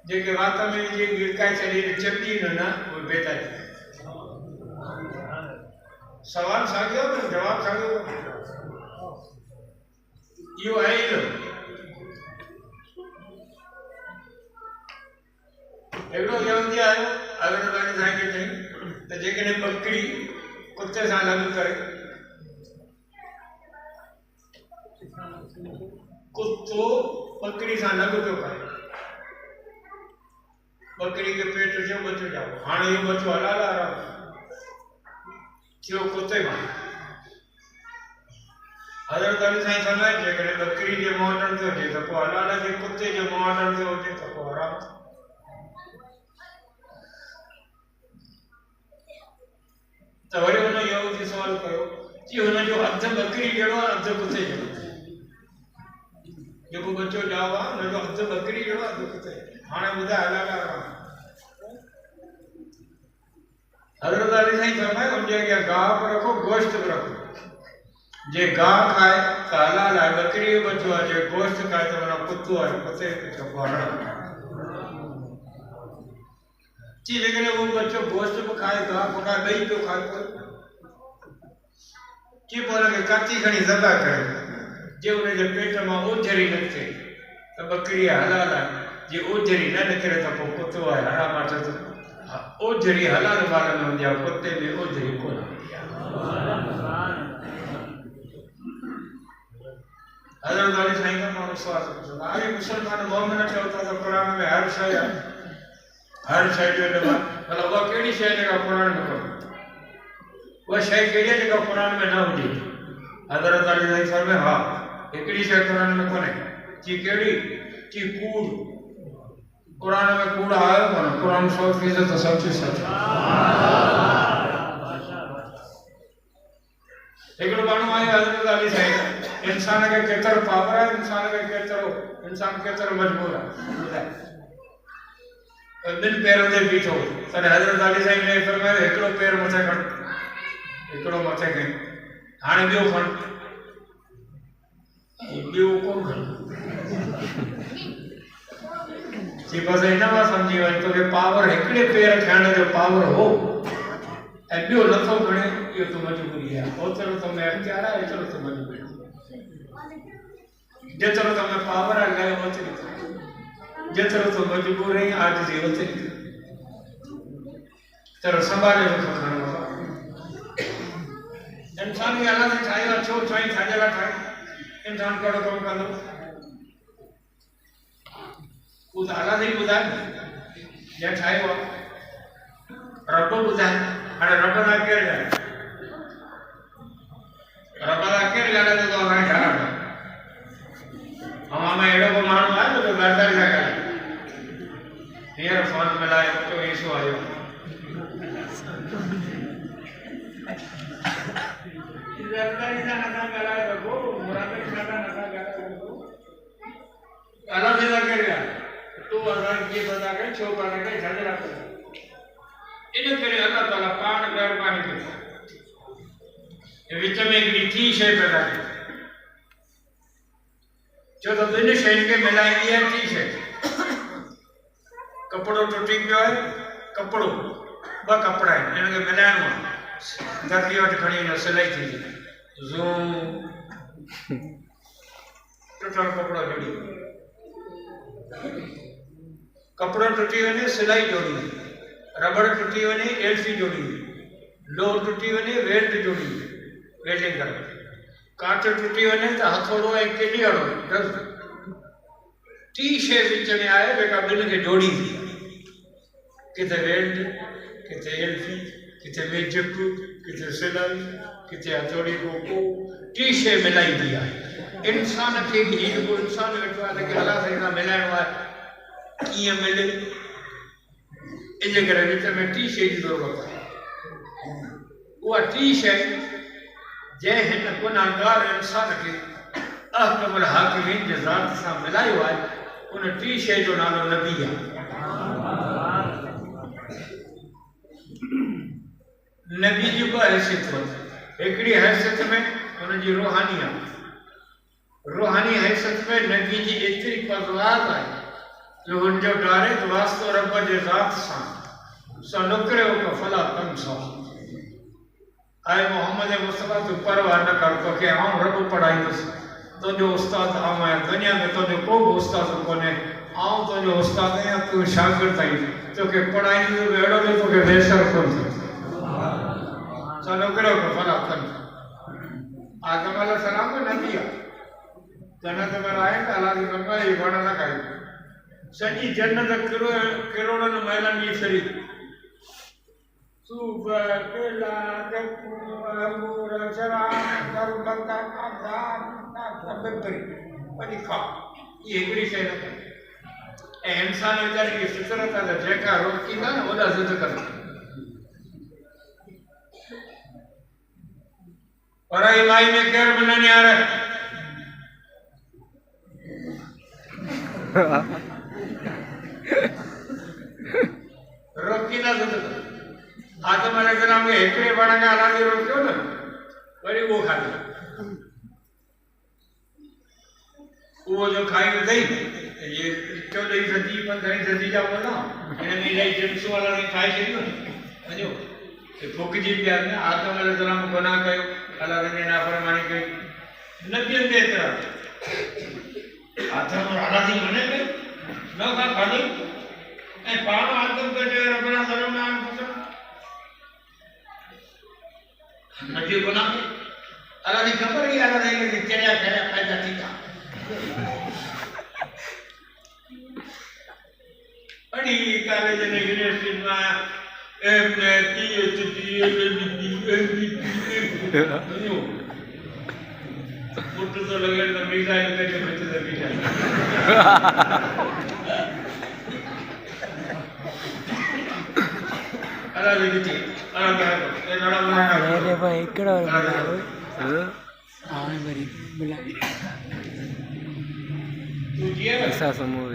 जेके वात में जे गिरकाई चली चपटी न ना वो बेता है सवाल सागियो तो जवाब सागियो यो है लो एवढो येऊन जे आयो अगर बाकी सांगे नहीं तो जेके ने पकड़ी कुत्ते सा लागू करे कुत्तो बकरी सा लागू क्यों करे बकरी के पेट जो बच्चो जाओ हाँ ये बच्चो हलाल आ रहा जो कुत्ते में हज़रत अली साईं फरमाए जेकॾहिं बकरी जे मोहटन ते हुजे त पोइ हलाल जे कुत्ते जे मोहटन ते हुजे त पोइ हराम त वरी हुन यहूदी सवाल कयो कि हुनजो अधु बकरी जहिड़ो आहे अधु कुत्ते जहिड़ो जेको बच्चो ॼाओ आहे हुनजो अधु बकरी जहिड़ो अधु कुत्ते हाणे ॿुधाए हलाल हराम हज़रत अली साईं फरमाए उनजे अॻियां गाह बि रखो गोश्त बि रखो जे गाह खाए त हलाल आहे बकरी जो बच्चो आहे जे गोश्त खाए त माना कुत्तो आहे कुत्ते खे हराम जी जेकॾहिं उहो बच्चो गोश्त बि खाए गाह बि खाए ॿई पियो खाए की पोइ हुनखे काती खणी ज़बह करे जे हुनजे पेट मां ओझरी न थिए त बकरी हलाल आहे जे ओझरी न निकिरे त पोइ कुत्तो आहे हराम आहे त ओझरी हलाल वारनि में हूंदी आहे कुत्ते में ओझरी कोन हूंदी आहे हज़रत अली साईं खां माण्हू सवाल पुछंदो आहे मुस्लमान मोमिन चओ था त क़ुर में हर शइ आहे हर शइ जो इल्मु आहे भला उहा कहिड़ी शइ जेका क़ुर में कोन्हे उहा शइ कहिड़ी आहे जेका क़ुर में न हुजे हज़रत अली साईं फरमाए हा हिकिड़ी शइ क़ुर में कोन्हे जी कहिड़ी जी कूड़ क़ुर में कूड़ आयो कोन्हे क़ुर 100% सच सच हिकिड़ो माण्हू आयो हज़रत अली साईं इंसान खे केतिरो पावर आहे इंसान केतिरो मजबूर आहे ॿिनि पेरनि ते बीठो तॾहिं हज़रत अली साईं ने फरमायो हिकिड़ो पेर मथे खण हिकिड़ो मथे खण हाणे ॿियो खण ॿियो कोन खण जी बसि हिन मां सम्झी वञ तोखे पावर हिकिड़े पेर खणण जो पावर हो ऐं ॿियो नथो खणे इहो तूं मजबूरी आहे ओतिरो तो में अख़्तियार आहे एतिरो तो मजबूरी जेतिरो तो में पावर आहे लॻायो ओतिरी जेतिरो तो मजबूर आहीं आजिज़ी ओतिरी तेरो संभाले रखो खणो इंसान खे अलाह ने ठाहियो आहे छो साईं छाजे लाइ ठाहियो इंसान कहिड़ो कमु कंदो उहो त अलाह साईं ॿुधाए जंहिं ठाहियो आहे रब ॿुधाए हाणे रब लाइ केरु ॻाल्हाए रब लाइ केरु ॻाल्हाए थो त हाणे ठाहियो अवां में अहिड़ो को माण्हू आहे जो ॻाल्हाए था ॻाल्हाए हींअर फोन मिलाए तो ईसो आयो अलाह से केरु ॻाल्हाए तू असांखे कीअं पता करे छो पता करे छाजे लाइ पता इन करे अल्लाह ताला पाण महिरबानी करे विच में हिकिड़ी टी शइ पैदा कई छो त ॿिनि शयुनि खे मिलाईंदी आहे टी शइ कपिड़ो टुटी पियो आहे कपिड़ो ॿ कपिड़ा आहिनि हिनखे मिलाइणो आहे धरती वटि खणी वञो सिलाई थींदी ज़ूम टुटल कपिड़ो जोड़ी कपिड़ो टुटी वञे सिलाई जोड़ी रबड़ टुटी वञे एल्सी जोड़ी लोह टुटी वञे वेल्ट जोड़ी वेल्डिंग करे कांच टुटी वञे त हथोड़ो ऐं केॾी हणो टी शइ विच में आहे जेका ॿिनि खे जोड़ी थी किथे वेल्ट किथे एल्सी किथे मेजिक किथे सिलाई किथे हथोड़ी कोको टी शइ मिलाईंदी आहे इंसान खे जेको इंसान वेठो आहे हुनखे अलाह साईं सां मिलाइणो आहे कीअं मिले इन करे विच में टी शइ जी ज़रूरत आहे उहा टी शइ जंहिं हिन गुनाहगार इंसान खे अहकमुल हाकिमीन जे ज़ात सां मिलायो आहे उन टी शइ जो नालो नबी आहे नबी जी ॿ हैसियतूं आहिनि हिकिड़ी हैसियत में हुनजी रूहानी हैसियत में नबी जी एतिरी परवाज़ आहे जो उनजो डायरेक्ट वास्तो रब जे ज़ात सां सनुकरियो का फला तम सौ आए मोहम्मद मुस्तफा तू परवाह न कर तो के आऊं रब पढ़ाईंदुसि तो जो उस्ताद आऊं आहियां दुनिया में तो जो को उस्ताद कोने आऊं तो जो उस्ताद आहियां तू शागिर्द आई तो के पढ़ाईंदुसि अहिड़ो जो तोखे बेसर कोन थी सनुकरियो का फला तम आदम अलैहिस्सलाम को नबी आ जन्नत में आए त अल्लाह जी फरमा ये वण न खाई सॼी जन्नत किरोड़नि महिलनि जी फिरी सूफ़ केला अंगूर शराब दरबंदा वञी खा इहे हिकिड़ी शइ न करे ऐं इंसान वीचारे जी फितरत आहे त जेका रोकींदा न वॾा ज़िद कंदा पर ई माई में केर बि न निहारे रोकींदा ज़िद कंदा आदम अलैहिस्सलाम के हिकिड़े वण खां अलाह जी रोकियो न वरी उहो खाधो उहो जो खाई वधई ये 14वीं सदी 15वीं सदी जा वणा हिन में इलाही जिन्सूं वाला ठाहे छॾियो वञो फुकजी पिया न आदम अलैहिस्सलाम गुनाह कयो अलाह जी नाफ़रमानी कई नबियनि ते एतिरा आदम अलाह जी मने कयो न खा खाधो ऐं पाण आदम खे चयो रब्बना ज़लमना अनफुसना नबी गुनाह अल्लाह जी खबर ही अल्लाह जी के चढ़िया चढ़िया पैदा थी था बड़ी कॉलेज ने यूनिवर्सिटी में पीएचडी मुट्ठ तो लगे तो मिसाइल पे जो बच्चे से मिसाइल अल्लाह जी की अरे भाई इकड़ा हां बरी बुला तू जी ऐसा समूह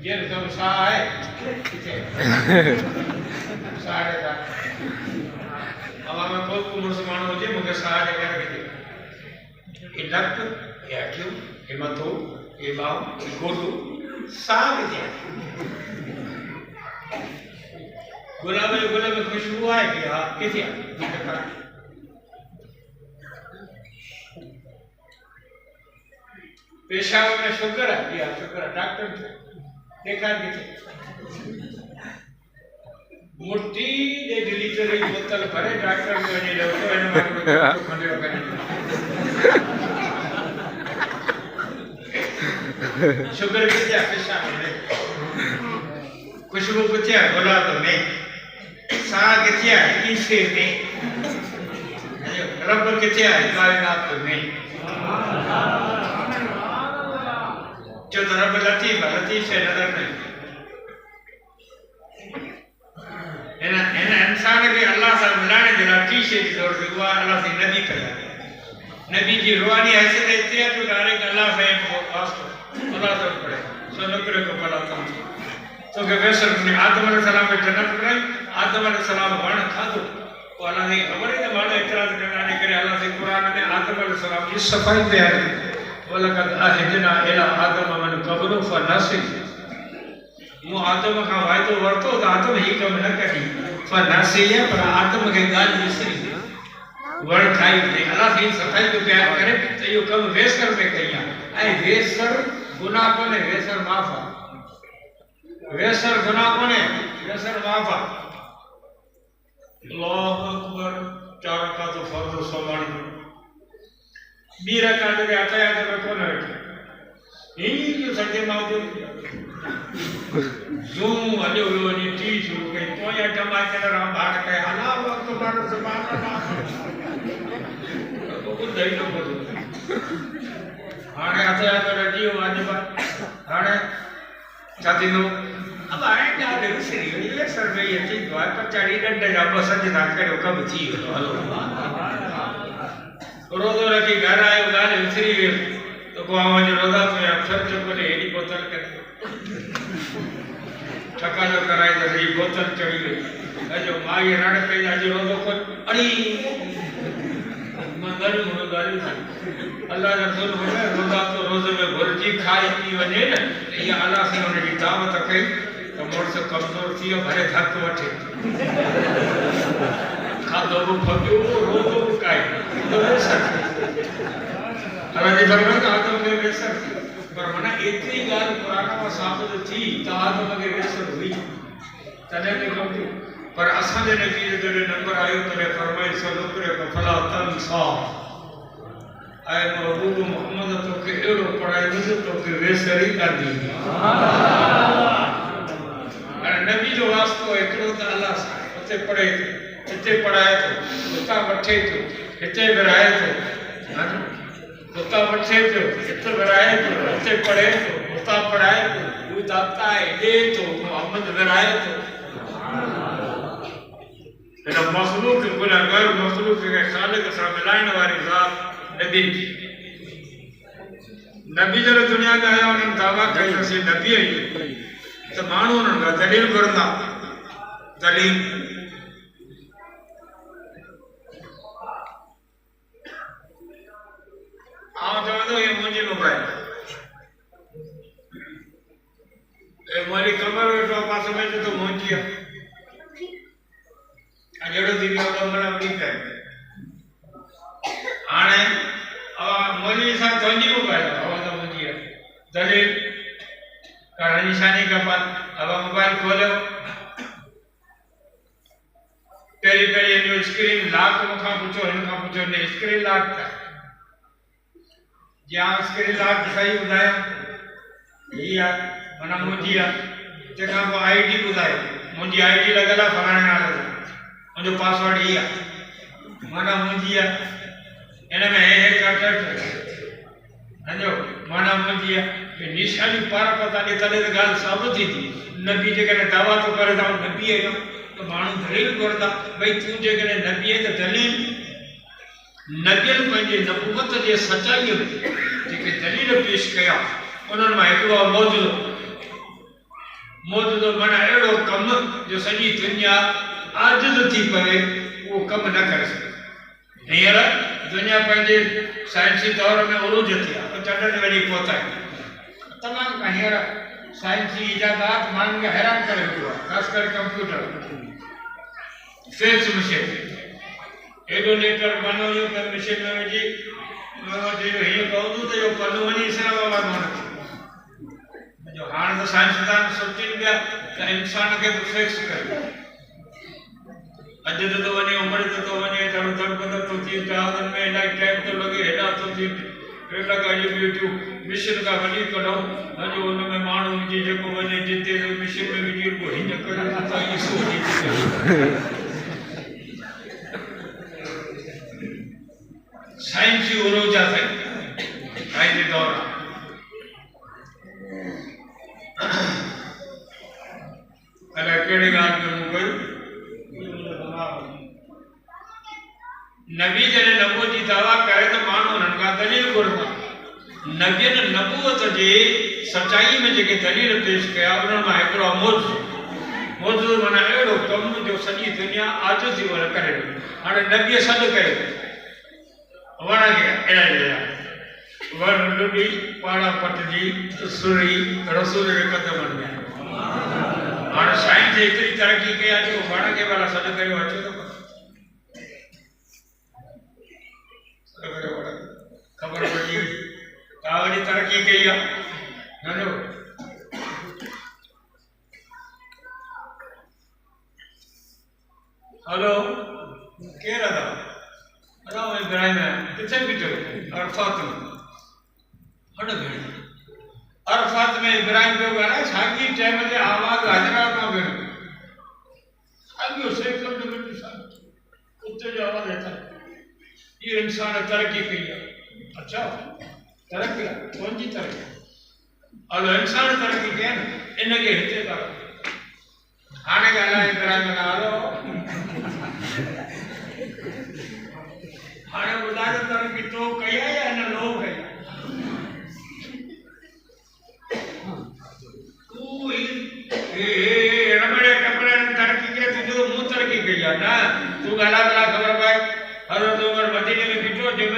ये तो सा है सारे का हवा में बहुत को मुसलमान हो जे मगर सारे कर के ये लक या क्यों ये मतो ये बाव ये गोदू सारे दे गुलाब खुशबू है कि हाँ किसी पेशाब में शुगर है कि शुगर है डॉक्टर देखा किसी मुट्ठी 1.5 लीटर की बोतल भरे डॉक्टर में वही डॉक्टर खंडे वगैरह शुगर कितना पेशाब में खुशबू कितना गुलाब में साग कितना है ईसे में रब कितना है कायनात में जो रब लतीफ लतीफ से नजर नहीं इन इंसान के अल्लाह से मिलाने के लिए टीशे की जरूरत है वो अल्लाह से नबी करा नबी की रूहानी हैसियत इतनी है तो डायरेक्ट अल्लाह से वास्ता अल्लाह से पड़े सो नकरे को पता था तो के वैसे ने आदम अलैहिस्सलाम पे जन्नत बनाई आदम अलैहिस्सलाम वण खाधो तो अल्लाह ने खबर है मानो इतराज करने करे अल्लाह से कुरान में आदम अलैहिस्सलाम की सफाई बयान की वलकद अहदना इला आदम मन क़ब्ल फनसी मु आदम का वायदो वरतो तो आदम ही कम न करी फनसी पर आदम के गाल विसरी वण खाई थे अल्लाह की सफाई को बयान करे तो यो कम वेसर में कइया ऐ वेसर गुनाह कोने वेसर माफा वेसर गुनाह कोने वेसर माफा अल्लाह अकबर चार का तो फर्ज संभाली बीरा काटे के आता है तो कौन है यही जो सत्य मावजो जो वाले वो नहीं चीज हो गई तो या टमाटर राम भाग के हला वक्त बार से बात तो कुछ दही लो बोलो आने आता है तो रजियो आज बात आने साथी नो अब आए क्या देखो सीरी ये सर में ये चीज द्वार पर चढ़ी डंडे जाबो सच ना करे कब थी हलो रोदो रखी घर आयो गाल विसरी गयो तो को आवाज रोदा तो अक्षर चपले एडी बोतल कर ठका जो कराई तो ये बोतल चढ़ी गई अजो माई रड़ पे आज रोदो को अड़ी मन गाली मोड़ गाली थी अल्लाह रसूल बोले रोजा तो रोजे में भुलजी खाई पी वने न ये अल्लाह से उनकी दावत कई तो मोड़ से कमजोर थी भरे धक वठे खादो वो फक्यो रोजो काई तो बेसर अल्लाह जी फरमाए तो आदम में बेसर पर मना इतनी गाल कुरान में साबित थी तो आदम में बेसर हुई तने ने कहती पर असा जे नतीजे जो नंबर आयो तने फरमाए सलुकरे को फला तंसा आए महबूब मोहम्मद तो के एड़ो पढ़ाई न तो के वेसरी कर दी अरे नबी जो वास्तो एकड़ो त अल्लाह सा उते पढ़े इते पढ़ाए तो उता वठे तो इते विराए तो हां उता वठे तो इते विराए तो इते पढ़े तो उता पढ़ाए तो वो दाता है दे तो मोहम्मद विराए तो इना मखलूक गुनाहगार मखलूक के खालिक से मिलाने वाली जात नबी नबी जरे दुनिया में आया उन्हें दावा कई से नबी है तो मानो उन्हें दलील करना दलील आओ तो ये मुझे मोबाइल ए मोरी कमर तो पास में तो मुझे अजड़ो दिन तो मना नहीं है आने अब मोली सा तोंजी मोबाइल अब तो मुझे दलील का निशानी का पास अब मोबाइल खोलो पहली पहली जो स्क्रीन लॉक मुखा पूछो इनका पूछो ने स्क्रीन लॉक था जहाँ स्क्रीन लॉक सही बुधाया ये मना मुझे जगह को आईडी बुधाए मुझे आईडी लगला फलाने नाले मुझे पासवर्ड ये मना मुझे इन्हें में एक अटैक अंजो मना मुझे कि निशानी पार पता नहीं तले तो गाल साबित थी नबी जगह ने दावा तो करे था नबी है तो मानू दलील करता भाई तू जगह ने नबी है तो दलील नबियन पंजे नबूवत जे सच्चाई में जेके दलील पेश किया उन्हनि मां हिकिड़ो मौजूदो माना अहिड़ो कम जो सॼी दुनिया आजिज़ थी पवे वो कम न करे सके हींअर दुनिया पंहिंजे साइंसी दौर में उरूज थी आहे तो चंड ते वञी पहुता तमामु का हींअर साइंसी इजादात माण्हुनि खे हैरान करे पियो आहे ख़ासि करे कंप्यूटर फेक्स मशीन एडो लेटर बनो यो कर मशीन में विझी जो हीअं कहूं तो यो पन्नो वञी इस्लामाबाद माण्हू जो हाणे तो साइंसदान सोचनि पिया त इंसान खे बि फेक्स करे अॼु तो वञे उमिरि तो वञे धड़ धड़ बदल तो थी जहाज़नि में इलाही टाइम तो लॻे हेॾा तो थी टे लॻा यूट्यूब मिशन का वञी कढो अॼु हुन में माण्हू विझी जेको वञे जिते मिशन में विझी को हीअं करे त ई सोची साइंसी उरोजा थे आज के दौर अरे केड़ी गाल में कोई नबी जने नबूवत जी दावा करे तो मानो ननका दलील करता नबी ने नबूवत जे सच्चाई में जेके दलील पेश किया उन में एकड़ो मौजूद माना एड़ो कम जो सजी दुनिया आज थी वर करे हाने नबी सद करे वण गया एड़ा वर लुडी पाड़ा पटजी सुरी रसूल के कदम में और साइंस इतनी तरक्की किया जो वण के वाला सद कयो अचो तो खबर पड़ी कावड़ी तरक्की की है हेलो हेलो के रहा राम इब्राहिम किथे बिठो अरफात में हट गए अरफात में इब्राहिम पे गाना सागी टाइम जे आवाज हाजरा का गए सागी सेकंड में साहब उत्ते जो आवाज देता ये इंसान तरक्की की है अच्छा तरक्की कौन जी तरक्की और इंसान तरक्की के इन के हिते कर आने गाना इब्राहिम ना आलो हाने बुधायो तरक्की तो कया या न लोग है तू ए रबड़े कपड़े तरक्की के तुझो मुंह तरक्की की ना तू गाला गाला खबर भाई हज़रत उमर मदीने में बिठो जब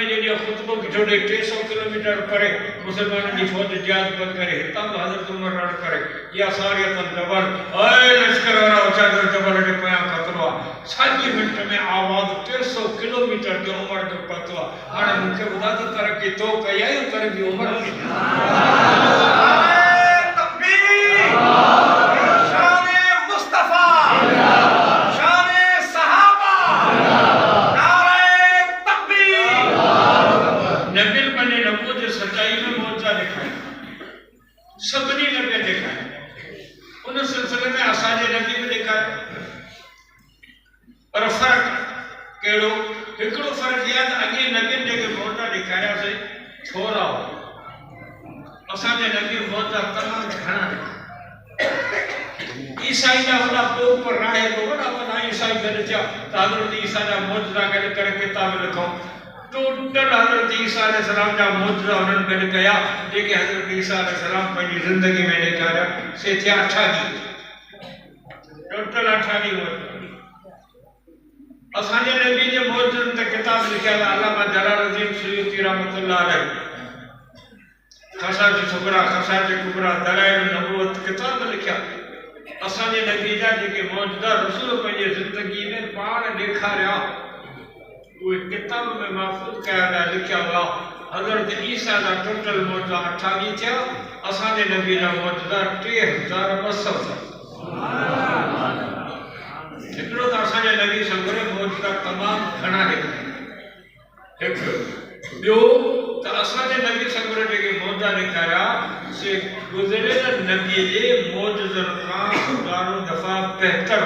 जोड़े 300 किलोमीटर परे मुसलमानों की फौज जिहाद पर करे हितां हजरत उमर रण करे या सारियतन जबल ओए लश्कर वाला उचागर जबल के पया खतरो साजी मिनट में आवाज 300 किलोमीटर के उमर के पतवा हाने मुखे बुधा तो तरक्की तो कया तरक्की उमर की सबनी नबी देखा है उन सिलसिले में असाजे नबी भी देखा है पर फर्क केड़ो एकड़ो फर्क याद अगे नबी ने के मोटा दिखाया से छोरा असाजे नबी मोटा तमाम घना ईसाई दा होला को पर राहे तो बड़ा बड़ा ईसाई कर जा हजरत ईसा दा मौजूदा कर किताब लिखो टोटल हजरत ईसा अलैहि सलाम का मौजूदा उन्होंने गड गया जेके हजरत ईसा अलैहि सलाम पंहिंजी जिंदगी में ॾेखारिया से थिया 18 टोटल 18 असांजे नबी जे मौजूदनि ते किताब लिखियल अल्लामा जलालुद्दीन सुयूती रहमतुल्लाह अलैह खसाज सुगरा खसाज कुबरा दलाइल नबूवत किताब लिखिया असांजे नबी जा जेके मौजूदा रसूल पंहिंजी जिंदगी में पाण ॾेखारिया वो किताब में महफूज कया लिखिया हुआ हजरत ईसा का टोटल मौजूदा 28 थिया असांजे नबी का मौजूदा 3200 हिकिड़ो त असांजे नबी संगरे मौजूदा तमाम घणा हिकु ॿियो त असांजे नबी संगरे जेके मौजूदा ॾेखारिया से गुज़रियल नबी जे मौजूदनि खां हज़ारों दफ़ा बहितर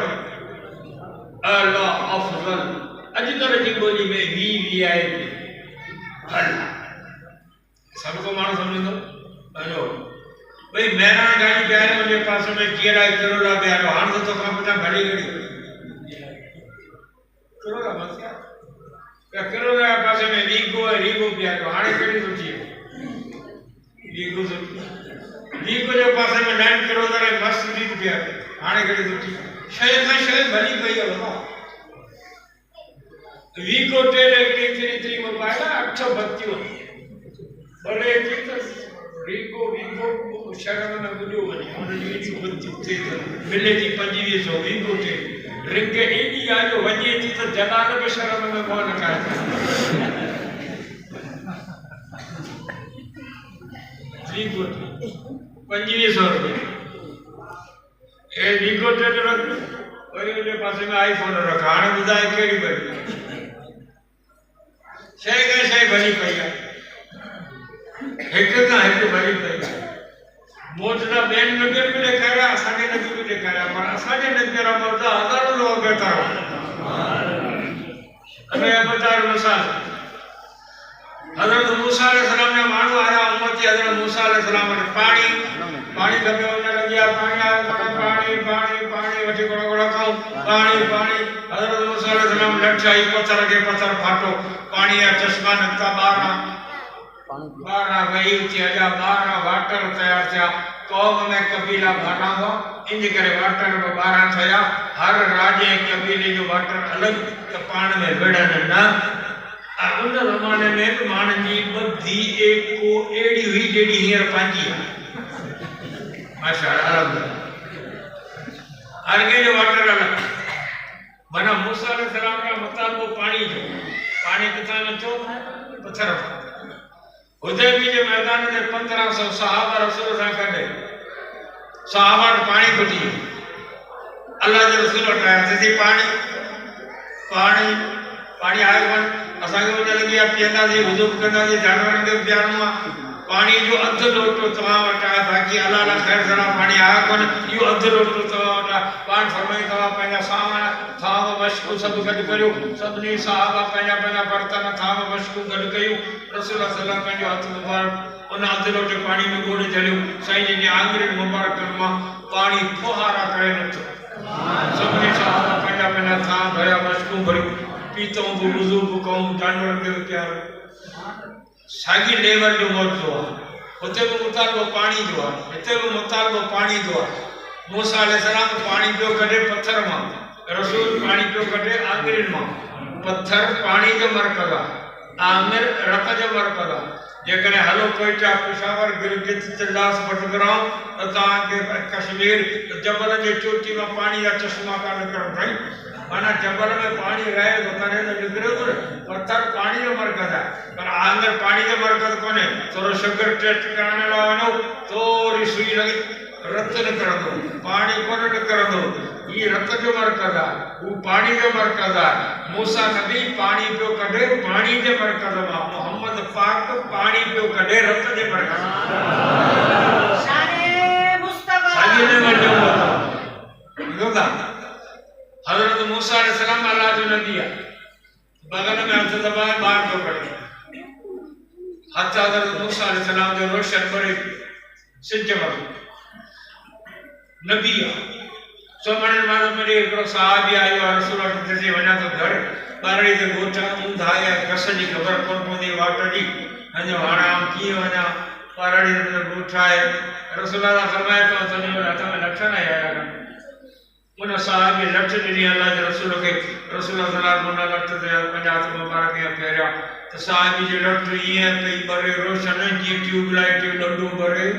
अला अफज़ल अजकल की बोली में वी आए सबको मानो समझो हेलो भाई मेरा गाड़ी प्यारे मुझे पास में केरा करोड़ा प्यारो हां तो काम पता भली गड़ी करोड़ा मत क्या करोड़ा पास में रीगो प्यारो हां कड़ी सोची रीगो जो पास में 9 करोड़ रे मस्त रीग प्यारो हां कड़ी सोची शय भली पई है बाबा वीको टेले के थ्री मोबाइल 832 बड़े जीत वीको शरण में बुलियो वनी उन जी बुद्धि थे मिले जी 2500 वीको टे रिंग एडी आयो वजे थी तो जलाल के शरण में कोन का वीको 2500 रुपए ए वीको टे रख और उनके पास में आईफोन रखा हां बुधाए केड़ी बड़ी शय भली पई हिक का हिक भली पई मौजूदा बेन नबी भी ॾेखारिया असांजे नबी भी ॾेखारिया पर असांजे नबी रा मौजूदा हज़ारों लोग बेहतर अने बतार मिसाल हजरत मूसा अलैहि सलाम ने मानू आया उम्मती हजरत मूसा अलैहि सलाम ने पानी कभी होने लगिया पानी वठी गोड़ा खाओ पानी हजरत मूसा अलैहि सलाम लठाई पत्थर फाटो पानी या चश्मा नक्का बारह वही थी अजा 12 वाटर तैयार थिया कौम में कबीला भरा हुआ इन करे वाटर 12 थया हर राजे कबीले जो वाटर अलग त पाण में विड़न न उन ज़माने में भी मान जी बधी एक को एड़ी हुई जेडी हींअर पंहिंजी माशाअल्लाह हर के जो वाटर अलग माना मूसा अलैहि सलाम का मुताबिक पानी किथा न चो पत्थर हुदैबी के मैदान में 1500 सहाबा रसूल सा कढे सहाबा पानी घुटी अल्लाह के रसूल वटाया थी पानी आयो वन असा के वने लगी पियंदा जी वुजू करदा जी जानवर के प्यारो पानी जो अध लोटो तवा वटाया बाकी अल्लाह ला खैर सरा पानी आया कोन यो अध लोटो तवा वटा पान फरमाई तवा पहला सामान थाम मशकू सब गड करियो सबनी सहाबा पहला बर्तन थाम मशकू गड कयो रसूल सल्लल्लाहु अलैहि हाथ मुबारक उन अध लोटे पानी में गोड़े चलियो साईं जी ने आंगरे मुबारक मा पानी फुहारा करे न सबनी सहाबा पहला थाम भया मशकू भरियो पीतो वुजू कौम जानवर के प्यार सागी लेवल जो मौजूद है उते को मुतालबो पानी जो है इते को मुतालबो पानी जो है मूसा अलैहि सलाम पानी पियो कढे पत्थर मां रसूल पानी पियो कढे आंगरिन मां पत्थर पानी जो मरकज़ है आमिर रत जो मरकज़ जेकॾहिं हलो कोयटा पेशावर गिलगित चिल्लास बटग्राम त के कश्मीर जबल जे चोटी में पानी का चश्मा का निकरण भाई माना जबल में पानी रहे तो तने तो निकरे तो पत्थर पानी जो मरकज़ है पर आमिर पानी जो मरकज़ कोने थोरो शुगर टेस्ट कराने ला वनो थोड़ी सुई लगी रत न कर दो पानी कोन न कर दो ये रत जो मरकज़ है वो पानी जो मरकज़ है मूसा नबी पानी पियो कढे पानी जे मरकज़ में मोहम्मद पाक पानी पियो कढे रत जे मरकज़ शाने मुस्तफा साईं ने वजो होता हजरत मूसा अलैहि सलाम अल्लाह जो नबी है बगल में हथ दबाए बाहर को पड़े हथ हजरत मूसा अलैहि सलाम जो रोशन करे सिज वर नबी सोमन मानो मेरे एक साहबी आयो रसूल के जे वना तो घर बारड़ी के गोटा ऊंधा या कस जी खबर कोन पोदी वाट जी अजो आराम की वना बारड़ी के गोटा है रसूल अल्लाह फरमाए तो तने हाथ में लक्षण आया उन साहबी लक्ष्य दी अल्लाह के रसूल के रसूल सल्लल्लाहु अलैहि वसल्लम लक्ष्य दे पंजाब मुबारक या फेरा तो साहबी जे लक्ष्य ये कई बरे रोशन जी ट्यूबलाइट डंडो बरे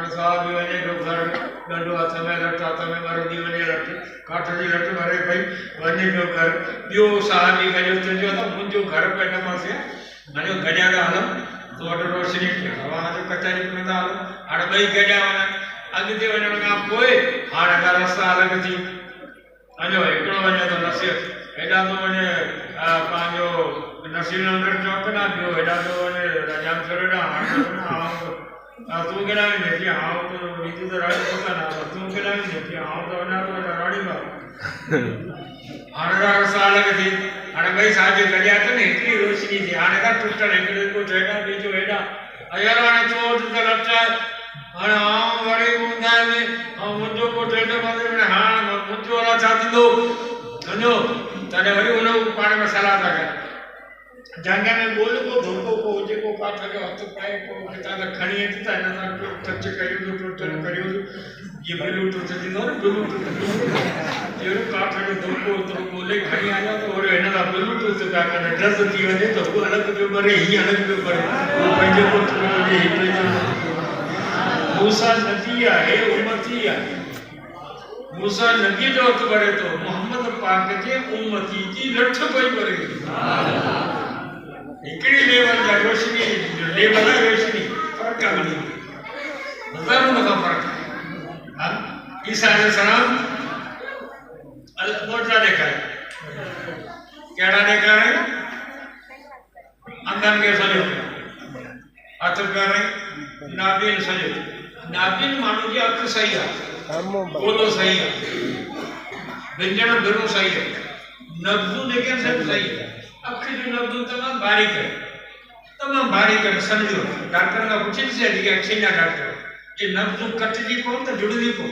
साहब वने जो घर डंडो हाथ में लट हाथ में मरदी वने लट काठ जी लट भरे भाई वने जो घर बियो साहबी का जो चयो तो मुंजो घर पे न पासे मने गड्या का हलम तो वड रोशनी हवा जो कचहरी में दा हाड़ बई गड्या वने अगते वने का पोए हाड़ का रास्ता अलग थी अजो एकड़ो वने तो नसीहत एडा तो वने पांजो नसीब नंबर चौक ना बियो एडा तो वने राजाम सरडा हाड़ तू केड़ा ने कि हां तो नीति तो राणी पता ना तू केड़ा ने कि हां तो ना तो राणी बा हरदार साल के थी अरे भाई साजे गड्या तो ने इतनी रोशनी थी आने का टुटल एकड़े को जेडा बीजो एडा अयार आने चोट तो लटा अरे हां बड़े मुंडा में मुंजो को टेडे मारे में हां मुंजो वाला चाती दो समझो तने वरी उन पानी में सलाह था जंगा में बोल को धोको को जे को काठ के हथ पाए को किता खणी था ना टच करियो तो टोटल करियो ये ब्लूटूथ थी ना ब्लूटूथ ये काठ के धोको तो बोले खणी आया तो और एना दा ब्लूटूथ का करने ड्रेस थी वने तो वो अलग पे परे ही अलग पे परे वो पंजे को ये पे मूसा नबी है उम्मती है मूसा नबी जो तो बड़े तो मोहम्मद पाक के उम्मती की लठ कोई परे इकड़ी लेवल का रोशनी लेवल है रोशनी फर्क का नहीं नजरों का फर्क है हां ईसा अलैहिस्सलाम मोटा देखा है केड़ा देखा है अंदर के सजो हाथ कर नाबिन सजो नाबिन मानो जी अख सही है बोलो सही है व्यंजन बिरो सही है नब्जू देखे सब सही है अख जो नब्जू तमाम बारीक है समझो डॉक्टर का पूछे से कि अखिया डॉक्टर ये नब्जू कटजी को तो जुड़दी को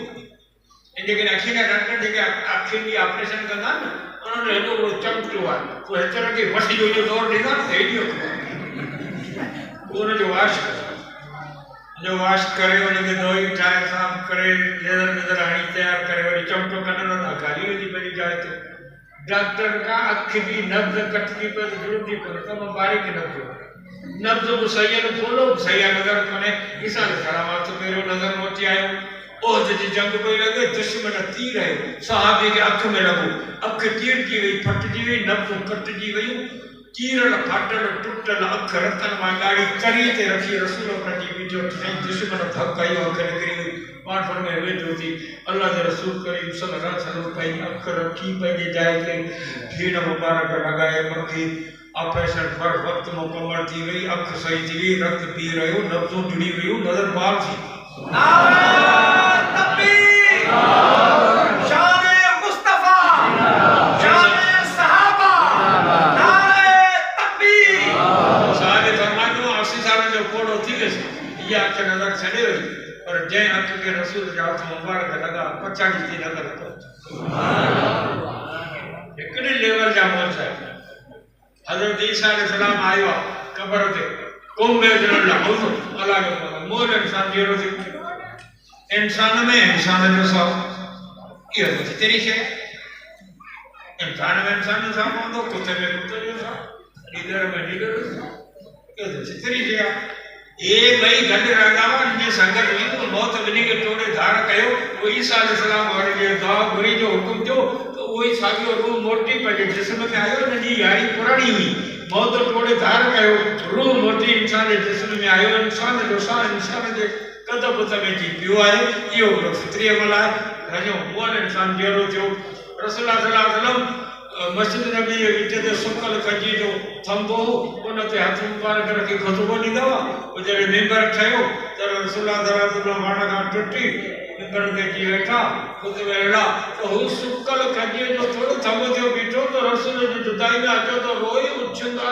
इन के अखिया डॉक्टर देखे अखि की ऑपरेशन करना ना उन्होंने वो चमचो है तो हेतर के वसी जो दौर देगा रेडियो को जो वाश करे उनके दोई चाय साफ करे लेदर लेदर हणी तैयार करे और चमचो करना ना गाली में बनी जाए तो डॉक्टर का अख की नब्ज कटकी पर जुड़दी पर तब बारीक नब्ज को सही है बोलो सही नजर कोने ईसा सलामत मेरो नजर मोटी आयो ओ जी जंग कोई लगे दुश्मन तीर है सहाबी के अख में लगो अख तीर की गई फट जी गई नब्ज कट जी गई तीरल फाटल टूटल अख रतन में गाड़ी करी ते रखी रसूल प्रति बीजो नहीं दुश्मन धक्कायो अखर करी पाठन में वेठो थी अल्लाह के रसूल करीम सल्लल्लाहु अलैहि वसल्लम पई अख रखी पई जाए के भीड़ मुबारक लगाए मक्खी ऑपरेशन पर वक्त मुकम्मल थी गई अख सही थी गई रक्त पी रहो नब्जों जुड़ी गई नजर बाहर थी नारे तकबीर शान मुस्तफा शान सहाबा नारे तकबीर साहब फरमाते 80 साल जो कोड़ो थी गई ये अख नजर छड़े और जय अख के रसूल के हाथ मुबारक लगा 50 थी नजर सुभान अल्लाह एकड़े लेवल जा मौज है हजरत ईसा अलैहिस्सलाम आयो कब्र ते कुम में जन लहुज अल्लाह के मोर इंसान जीरो थी इंसान में इंसान जो सब ये तो तेरी है इंसान में इंसान सां पवंदो, कुते में कुते सां, लीडर में लीडर सां, इहो त फितरी शइ आहे। ये ॿई गॾु रहंदा हुआ, हिन संगत में तो मौत ॿिन्ही खे टोड़े धार कयो। पोइ ईसा अलैहिस्सलाम वारे जे दुआ घुरी जो हुकुम थियो त उहो ई साॻियो रूह मोटी पंहिंजे जिस्म में आयो। हिन जी यारी पुराणी हुई, मौत टोड़े धार कयो, रूह मोटी इंसान जे जिस्म में आयो। इंसान जो साह इंसान जे कद बुत में जी पियो आहे। इहो हिकिड़ो फितरी अमल आहे। हजो उहो इंसान जहिड़ो थियो। रसूल सल्लल्लाहु अलैहि वसल्लम मस्जिद नबी जे विच ते सुकल कजी जो थंबो उन ते हथ मुबारक रखी ख़ुतबो ॾींदा हुआ। पोइ जॾहिं मेंबर ठहियो त रसूल वाण खां टुटी मेंबर ते अची वेठा ख़ुतबे वेड़ा त हू सुकल कजीअ जो थोरो थंबो थियो बीठो त रसूल जी जुदाई में अचो त रोई उछंदा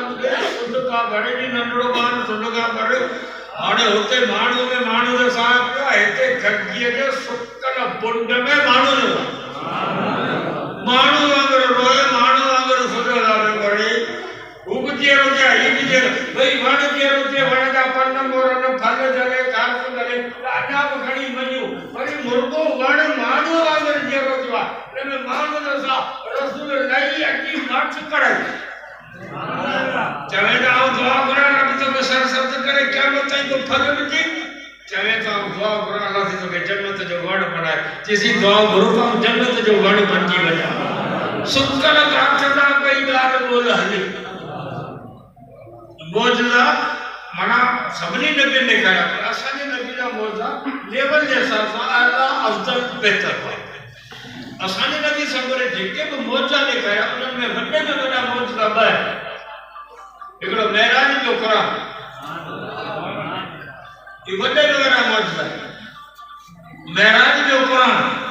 सुंड का भरे ॾी नंढड़ो ॿारु सुंड का भरे। हाणे हुते माण्हू में माण्हू जो साह पियो आहे, हिते खजीअ जे सुकल बुंड में माण्हू जो माण्हू वांगुरु रोए, माण्हू वांगुरु सुजदा में पड़े। हू बि जहिड़ो थिया, हीउ बि जहिड़ो। भई वण जहिड़ो थिए, वण जा पन मोरनि फल जले घास जले अञा बि घणी मञूं, वरी मुर्गो वण माण्हू वांगुरु जहिड़ो थियो आहे। हिन में माण्हू जो साह रसूल लही अची मर्च कराई चवे त आउं दुआ घुरां रब तोखे सरसब्द करे क़यामत ताईं को फल ॾिजे। चवे त आउं दुआ घुरां अलाह तोखे जन्नत जो वण बणाए। चइसि दुआ घुरो त आउं जन्नत जो वण बणिजी वञा। सुकल काठदा कई ॻाल्हि ॿोल हले। मौजूदा माना सभिनी नबियुनि ॾेखारिया, पर असांजे नबी जा मौजा लेवल जे हिसाब सां आला अफ़ज़ल बहितर हुआ। असांजे नबी सगोरे जेके बि मौजा ॾेखारिया उन्हनि में वॾे में वॾा मौजूदा ॿ आहिनि। हिकिड़ो मेराज जो क़ुरान, ये वॾे में वॾा मौजूदा आहिनि। मेराज जो क़ुरान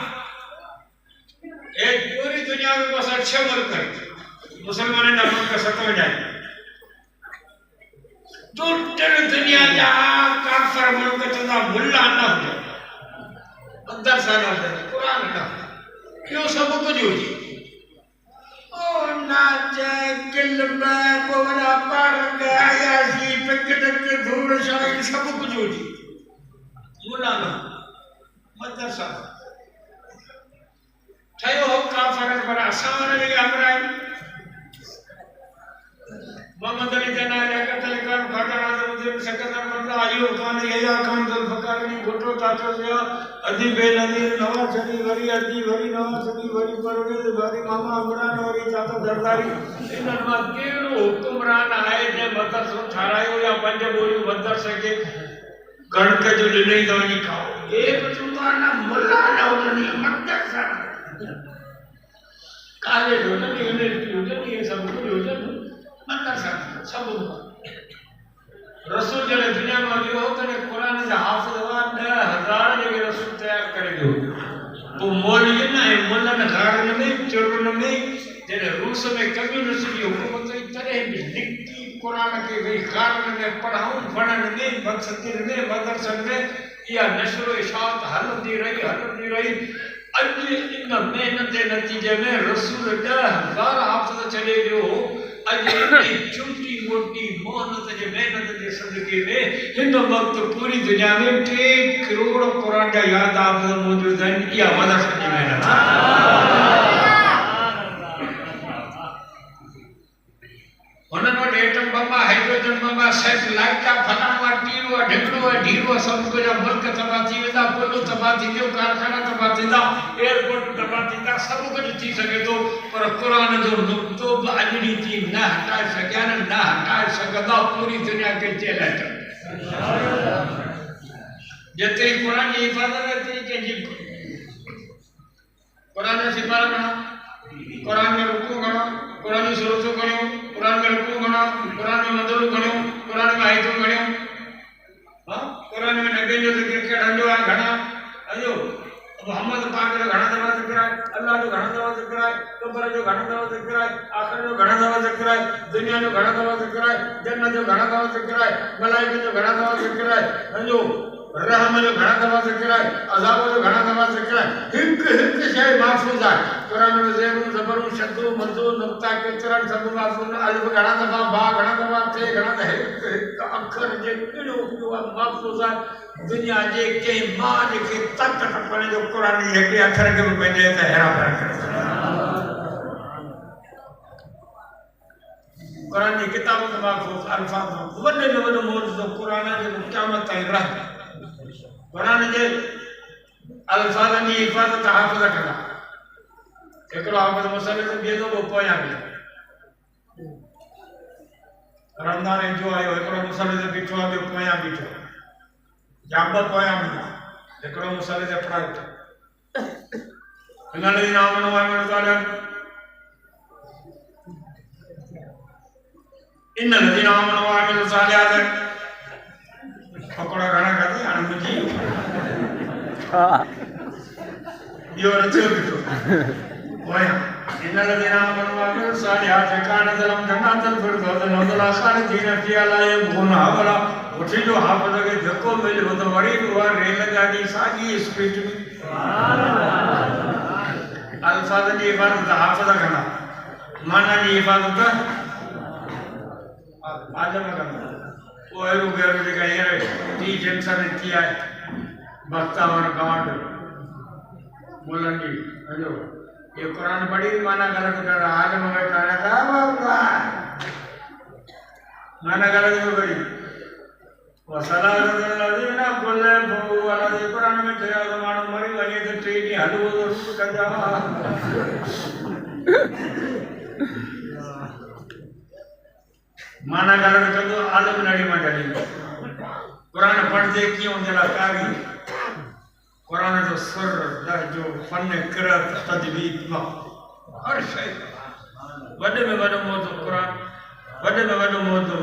पूरी दुनिया में बस 6 मुल्क आहिनि। मुसलमाननि जा मुल्क 57 आहिनि। टोटल दुनिया जा काफ़िर मुल्क चवंदा मुल्ला न हुजे, मदरसा न हुजे, क़ुरान न हुजे, इहो सभु कुझु हुजे। ओ नाच किल्म पोवड़ा पारंग आयासी पिकनिक धूड़ शाइन सभु कुझु हुजे, मुल्ला न मदरसा ठहियो हो काफ़िर। पर असां वारनि खे ख़बर आहे मोहम्मद अली जना कतल कर फटाना जब सकतर बंदा आयो कान या कान दल फकारनी घोटो तातो से अदी बेनदी नवा चली वरी अदी वरी नवा चली वरी परवेज वरी मामा अमरान वरी तातो दरदारी इनन मा केड़ो हुकुमरान आए जे मदरसो ठारायो या पंज बोरी मदरसे के गणक जो लिनई दवनी खाओ। एक चुमाना मुल्ला ना उननी मदरसा काले लोटनी यूनिवर्सिटी होजनी ये सब कुछ होजन मदरसा सब रसूल जने दुनिया में आयो हो तने कुरान जा हाफिज हुआ 10,000 जेके रसूल तैयार करे दो। वो मौलवी ना है मुल्ला गाड़न में चुरन में जने रूस में कम्युनिस्ट की हुकूमत ई तरह भी लिखती कुरान के भाई गाड़न में पढ़ाऊं पढ़न में मकसद में मदरसा में या नशर इशात हलंदी रही। अज इन मेहनत के नतीजे में रसूल 10,000 हाफिज चले गयो। अज छोटी मोटी मोहनत के मेहनत के सदके में इन वक्त पूरी दुनिया में 3 करोड़ कुरान जा याद आप मौजूद हैं। या मदरसा की मेहनत उन्होंने वटि atom bomb hydrogen bomb satellite फलाणो टीरो ढिकड़ो ढीरो सब कुछ मुल्क तबाह थी वेंदा, पुल तबाह थींदो, कारखाना तबाह थींदा, एयरपोर्ट तबाह थींदा, सब कुछ थी सके तो। पर कुरान जो नुक्तो बि अॼु रीति न हटाए सघिया न हटाए सघंदा पूरी दुनिया के चैलेंज। जेतिरी कुरान जी हिफ़ाज़त एतिरी कंहिंजी कुरान जो सिपारा घणा, कुरान में रुकू घणा, कुरान में सुरतो घणियो, कुरान में रुकू घणा, कुरान में मदलू घणियो, कुरान में आयतूं घणियो, कुरान में नबी जो ज़िक्र कहिड़ो आहे घणा अॼो मोहम्मद पाक जो घणा दफ़ा ज़िक्र आहे, अल्लाह जो घणा दफ़ा ज़िक्र आहे, क़ब्र जो घणा दफ़ा ज़िक्र आहे, आख़िर जो घणा दफ़ा ज़िक्र आहे, दुनिया जो घणा दफ़ा ज़िक्र आहे, जन्नत जो घणा दफ़ा ज़िक्र आहे, मलाइका जो घणा दफ़ा ज़िक्र आहे, अॼो रहम जो घणा दफ़ा ज़िक्र आहे, अज़ाब जो घणा दफ़ा ज़िक्र आहे। हिक शइ महफूज़ आहे कुरान में, ज़ेरूं ज़बरूं शद्दूं मद्दूं नुक्ता केतिरा सभु महफूज़। अलिफ घणा दफ़ा, बा घणा दफ़ा, ते घणा दफ़ा, हिक अखर जे केड़ो पियो आहे महफूज़ आहे। दुनिया जे कंहिं मां जेके तक पढ़े जो कुरान जे हिकिड़े अखर खे बि पंहिंजे त हैरान करे कुरान की किताब के महफूज अल्फाज वॾे में वॾो मौजूदो कुरान जो क़यामत ताईं रहे कुरान जे अल्फाज़नि जी हिफ़ाज़त हाफ़िज़ कंदा हिकिड़ो हाफ़िज़ मसले ते बीहंदो पोइ पोयां बीहे रमज़ान जो आयो हिकिड़ो मसले ते बीठो आहे ॿियो पोयां बीठो या ॿ पोयां बीठा हिकिड़ो मसले ते पढ़ाए थो हिन लज़ीना आमनू वअमिलू सालिहात इन लज़ीना आमनू वअमिलू सालिहात पकोड़ा घणा खाधी हाणे मुंहिंजी इहो रचियो बीठो पोयां इन लज़ीना आमनू वअमिलू सालिहात कानत लहुम जन्नातुल फिरदौस नुज़ुला ख़ालिदीन फ़ीहा ला यबग़ून हवला उठी जो हाफ़िज़ खे धको मिलियो त वरी उहा रेलगाॾी साॻी स्पीड में अल्फाज़ की हिफ़ाज़त हाफ़िज़ कंदा माना की हिफ़ाज़त आजम कंदा वो अहिड़ो गैर जेका हींअर टी जंक्शन थी आहे बख्तावर गांड मुलनि जी हलो ये कुरान पढ़ी माना ग़लत कर आजम में कहना था बाबा माना ग़लत क्यों करी वो सलाह लज़ीना कुल्लु वाला जे कुरान में चयो त माण्हू मरी वञे त 3 ॾींहं हलवो तो रूप कंदा माना ग़लत कंदो आलम नड़ी मां जड़ी कुरान पढ़दे कीअं हुनजा कारी कुरान जो सुर लहजो फन क़िरात तजवीद हर शइ वॾे में वॾो मौज़ू कुरान वॾे में वॾो मौज़ू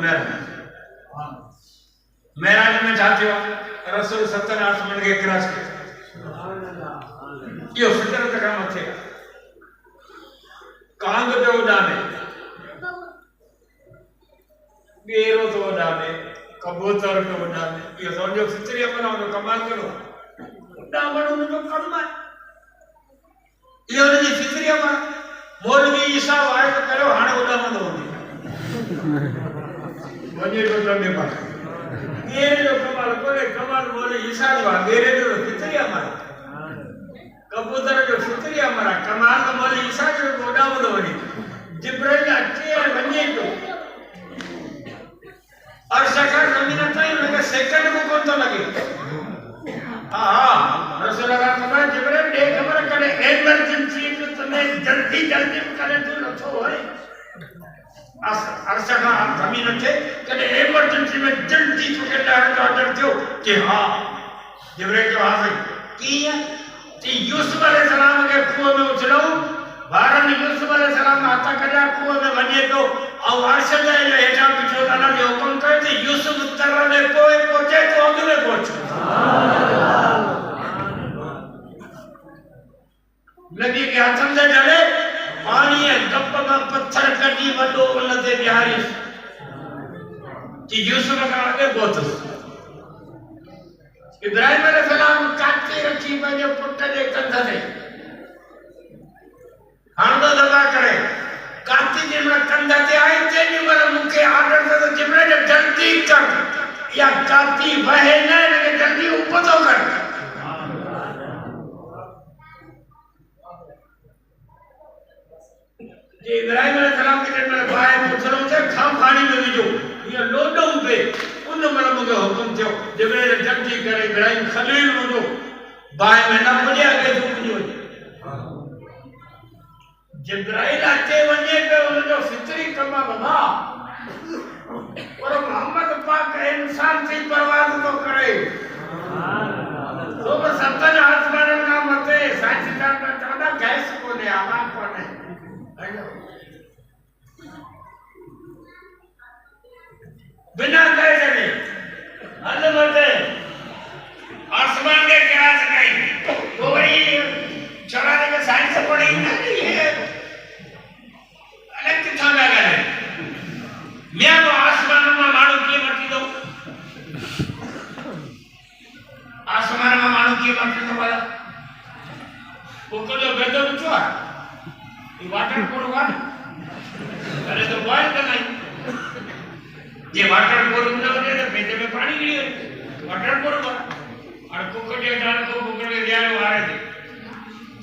मेराज में छा थियो रसूल 70 आसमान खे क्रॉस कयो इहो फितरत खां मथे कांग पियो उॾामे ॿेरो थो उॾामे कबूतर पियो उॾामे इहो सम्झो फितरी अमल आहे कमाल कयो उॾामण हुनजो कमु आहे इहो हुनजी फितरी अमल मौलवी ईसा आहे त करियो हाणे उॾामंदो वञे थो लंबे पासे गेरे जो कमाल कोने कमाल बोले ईसा जो गेरे जो फितरी अमर कबूतर जो फितरी अमर कमाल तो बोले ईसा जो गोडा वो वनी जिब्राइल अचे वने तो और सकर जमीन ताई लगे सेकंड में कौन तो लगे हां रसूल अल्लाह फरमाया जिब्राइल दे खबर करे इमरजेंसी में तुम्हें जल्दी जल्दी करे तो नथो होए अर्शा जमीन थे कदे इमरजेंसी में जल्दी तो के ऑर्डर थियो कि हां जिब्राइल जो हाजिर किया कि यूसुफ अलैहि सलाम के कुएं में उछलो बारन यूसुफ अलैहि सलाम आता कजा कुएं में वने तो और अर्श जे हेठा बिठो अल्लाह जो हुक्म करे थे यूसुफ तर में पोए पहुंचे तो अग में पहुंचो नबी के हाथ में डले पानी गप में पत्थर कटी वडो उन ते बिहारी कि यूसुफ का आगे पहुंचो इब्राहिम अलैहि सलाम काटे रखी पंहिंजे पुट जे कंध ते हांडो दबा करे काटी जे में कंध ते आई तेनी मल मुखे ऑर्डर दे जिब्राइल जल्दी कर या काटी वहे न लगे जल्दी ऊपर तो कर जे इब्राहिम अलैहि सलाम के में भाई मुसरो से खाम पानी में विजो ये लोडो पे उन मल मुखे हुक्म थियो जिब्राइल जल्दी करे इब्राहिम खलील मुजो भाई में न मुझे आगे तो मुझे जिब्राइल आते वने पे उनजो फितरी कमा बाबा और मोहम्मद पाक इंसान की परवाह तो करे तो बस सत्तर आसमान का मते साचिदार का चौदा गैस को ले आवा कोने बिना कहे चले हल मते आसमान के क्या सकाई तो वही चढ़ाने में साइंस पढ़ी ना ये अलग कितना लगा है मैं तो आसमान में मानू की मटी दो आसमान में मानू की मटी दो वाला वो को जो बेदो ऊंचा ये वाटर कोड वाला अरे तो बॉयल करना है ये वाटर कोड में होने तो बेदे में पानी गिरी वाटर कोड वाला और कुकर के डाल को कुकर के दिया आ रहे थे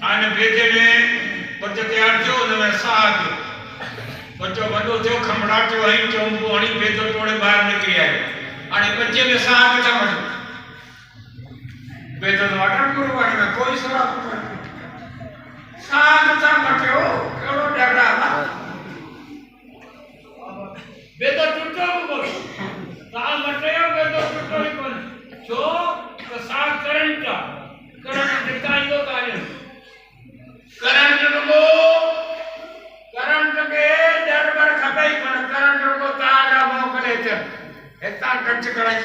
आने बेदे में बच्चे तैयार जो उनमें साग बच्चो वॾो थियो खमड़ाटियो हई चौंपो हणी बेदो तोड़े ॿाहिरि निकिरी आयो हाणे बच्चे में साह किथां वठो बेदो तो वाटर वाणी में कोई सवाल साह किथां वठियो कहिड़ो ॾाढा बेदो टुटो कोन साह वठियो बेदो टुटो ई कोन छो त साह करंट ॾिकाईंदो कान्हे करंट रुगो करंट के दरबार खपे कोन करंट रुगो ताजा मोकले थे हितां टच कराई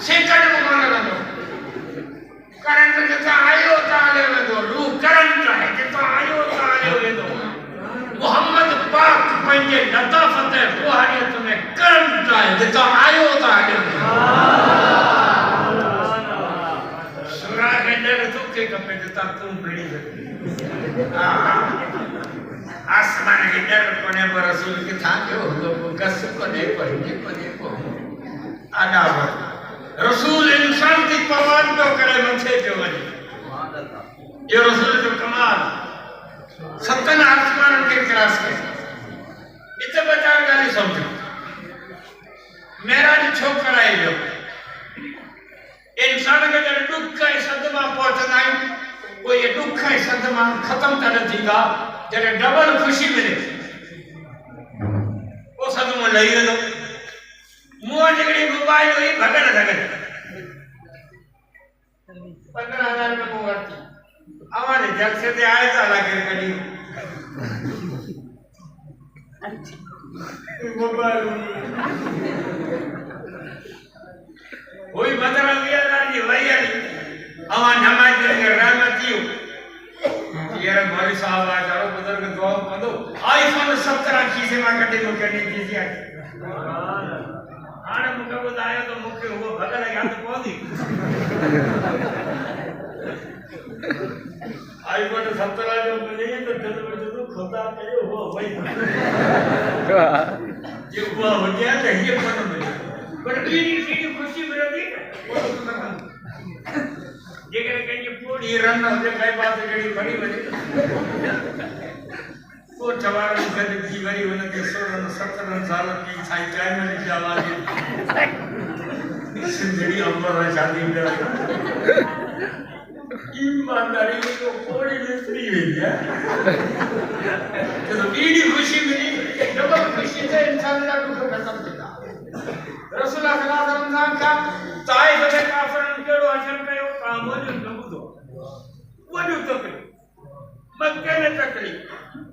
सेकंड में कोन लॻंदो करंट जितां आयो ताले वेंदो रू करंट है जितां आयो ताले वेंदो मोहम्मद पाक पंहिंजे लताफ़त रूहानियत में करंट है जितां आयो ताले सुरा के डर तुके कपे जितां तू मिली आसमान के डर कोने पर रसूल के था जो लोग कस कोने पर अदावत रसूल इंसान की परवाह तो करे मथे पे वने ये रसूल जो कमाल सतन आसमान के क्रॉस के इते बचा गाली समझो मेरा जो छोकरा है जो इंसान के जब दुख का सदमा पहुंचना है वो ये दुख का सदमा खत्म कर देगा जब डबल खुशी मिले वो सदमा ले लो मुंह जगड़ी मोबाइल हुई भगन भगन 15,000 में मोबाइल आवाने जग से ते आए था लगे कड़ी मोबाइल कोई बदल गया ना ये वही है आवान नमाज के रहमतियो ये मौलवी साहब आ जाओ बुजुर्ग दुआ करो आईफोन 17 खीसे में कटे को करनी कीजिए आने मुके बताया तो मुके वो भगल याद पौधी आईफोन 17 जो मिले तो दिल में जो खुदा कयो हो भाई ये हुआ हो गया तो ये फोन मिले पर बीड़ी खुशी मिलती है ये कहीं पूरी रन हो जाए कई बात कड़ी बड़ी बड़ी को जवान गद की वरी उन के 16 17 साल की साई टाइम में की आवाज सिंधड़ी अमर शादी में ईमानदारी को पूरी मिस्त्री हुई है तो बीड़ी खुशी मिली डबल खुशी से इंसान का दुख खत्म होता रसूलुल्लाह सल्लल्लाहु अलैहि वसल्लम का ताइफ में काफरन केड़ो अशर कयो कामो जो नबुदो वडो तकलीफ मक्के में तकलीफ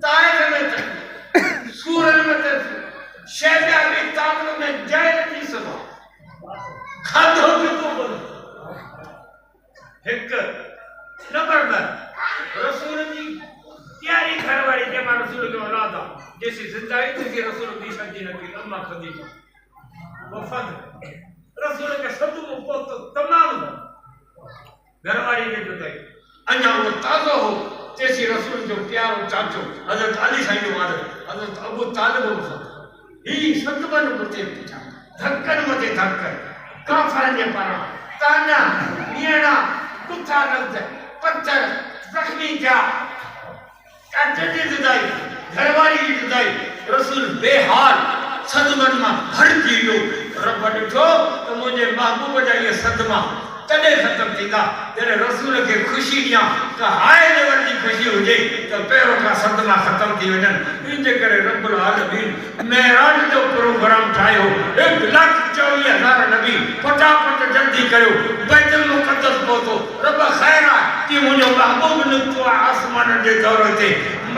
ताइफ में तकलीफ सूरन में तकलीफ शहबा में ताकत में जय की सभा खादो के तो बोल एक नंबर पर रसूल जी प्यारी घरवाली के मां रसूल के औलाद जैसी जिंदा है थी रसूल की शादी नबी अम्मा खदीजा वफात रसूल के सदुम को तो तमाम घरवाली के जुदाई अन्या वो ताज़ो हो जैसी रसूल जो प्यारो चाचो हजरत अली साईं जो वाले हजरत अबू तालिब वफात ही सदमन मते पिता धक्कन मते धक्कन काफर ने पारा ताना नियना कुत्ता लग पत्थर जख्मी जा काटती जुदाई घरवाली की जुदाई रसूल बेहाल सदमन में हर चीजो रब ॾिठो तो मुझे महबूब जा ये सदमा तॾे खत्म थींदा जॾहिं रसूल खे ख़ुशी ॾियां त हाय लेवल जी ख़ुशी हुजे त पहिरों खां सदमा ख़त्म थी वञनि इनजे करे रब्बुल आलमीन मेराज जो प्रोग्राम ठाहियो 1,24,000 नबी फटाफट जल्दी कयो बैतुल मुक़द्दस पहुतो रब ख़ैर आहे कि मुंहिंजो महबूब निकितो आहे आसमान जे दौर ते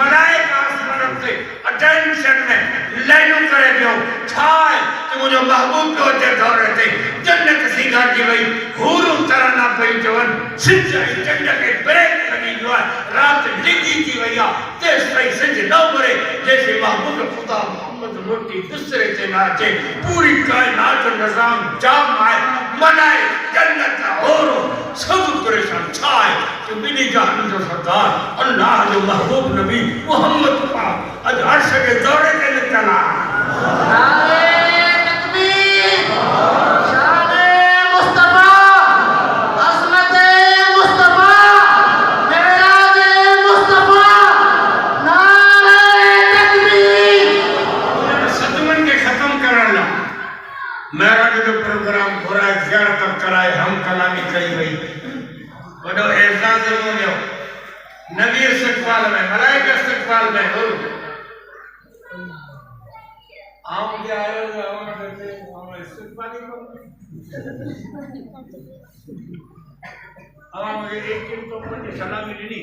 मलाइका आसमान ते अटेंशन में लाइनूं करे पियो छा आहे कि मुंहिंजो महबूब पियो अचे दौर ते जन्नत सिंगारजी वई हूरूं तरना पई चवनि सिज ऐं चंड खे ब्रेक लॻी वियो आहे राति डिघी थी वई आहे तेसि ताईं सिज न उभरे जेसि महबूब ख़ुदा मोहम्मद रोटी बिस्तरे ते न अचे पूरी काइनात निज़ाम जाम आहे मनाए जन्नत औरो सब परेशान छा आहे कि ॿिन्ही जहान जो सरदार अल्लाह जो महबूब नबी मोहम्मद पाक अॼु अर्श जे दौरे ते निकितल आहे मुस्तफा मेराज मुस्तफा वॾो एज़ाज़ मिलियो नबी इस्तक़बाल में मलाइका इस्तक़बाल में हो आऊं के आयो आऊं करते आऊं इस्तक़बाल ही को आऊं एक दिन तो मुझे सलामी ॾिनी